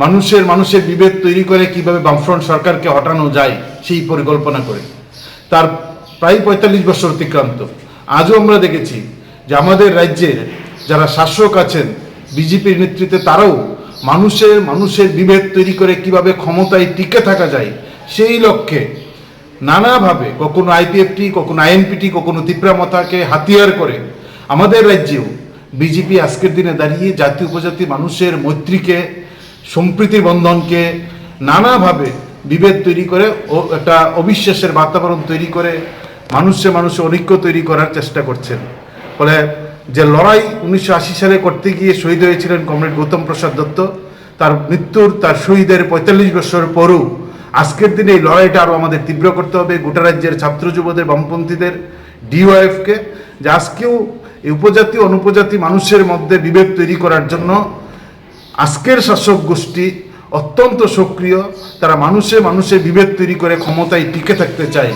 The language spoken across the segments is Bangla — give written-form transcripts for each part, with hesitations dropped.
মানুষের বিভেদ তৈরি করে কিভাবে বামফ্রন্ট সরকারকে হটানো যায় সেই পরিকল্পনা করে তার প্রায় ৪৫ বছর অতিক্রান্ত। আজও আমরা দেখেছি যে আমাদের রাজ্যের যারা শাসক আছেন বিজেপির নেতৃত্বে, তারাও মানুষের বিভেদ তৈরি করে কিভাবে ক্ষমতায় টিকে থাকা যায় সেই লক্ষ্যে নানাভাবে কখনো আইপিএফটি, কখনো আইএনপিটি, কখনো তিপ্রামথাকে হাতিয়ার করে আমাদের রাজ্যেও বিজেপি আজকের দিনে দাঁড়িয়ে জাতি উপজাতি মানুষের মৈত্রীকে, সম্প্রীতির বন্ধনকে নানাভাবে বিভেদ তৈরি করে ও একটা অবিশ্বাসের বাতাবরণ তৈরি করে মানুষে ঐক্য তৈরি করার চেষ্টা করছেন। ফলে যে লড়াই 1980 সালে করতে গিয়ে শহীদ হয়েছিলেন কমরেড গৌতম প্রসাদ দত্ত, তার শহীদের ৪৫ বছর পরও আজকের দিনে এই লড়াইটা আরও আমাদের তীব্র করতে হবে। গোটা রাজ্যের ছাত্র যুবদের, বামপন্থীদের, ডিওয়াইএফকে, যে আজকেও এই উপজাতি অনুপজাতি মানুষের মধ্যে বিভেদ তৈরি করার জন্য আজকের শাসক গোষ্ঠী অত্যন্ত সক্রিয়। তারা মানুষের বিভেদ তৈরি করে ক্ষমতায় টিকে থাকতে চায়।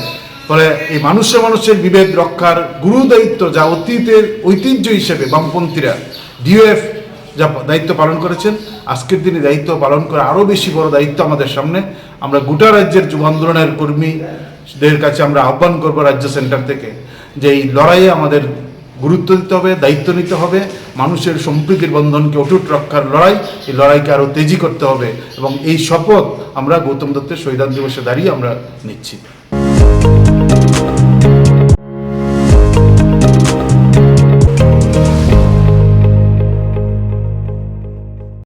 ফলে এই মানুষের বিভেদ রক্ষার গুরু দায়িত্ব, যা অতীতের ঐতিহ্য হিসেবে বামপন্থীরা, ডিওএফ যা দায়িত্ব পালন করেছেন, আজকের দিনে দায়িত্ব পালন করে আরও বেশি বড় দায়িত্ব আমাদের সামনে। আমরা গোটা রাজ্যের যুব আন্দোলনের কর্মীদের কাছে আমরা আহ্বান করব রাজ্য সেন্টার থেকে, যে এই লড়াইয়ে আমাদের গুরুত্ব দিতে হবে, দায়িত্ব নিতে হবে। মানুষের সম্প্রীতির বন্ধনকে অটুট রক্ষার লড়াই, এই লড়াইকে আরও তেজি করতে হবে এবং এই শপথ আমরা গৌতম দত্তের শহীদান দিবসে দাঁড়িয়ে আমরা নিচ্ছি।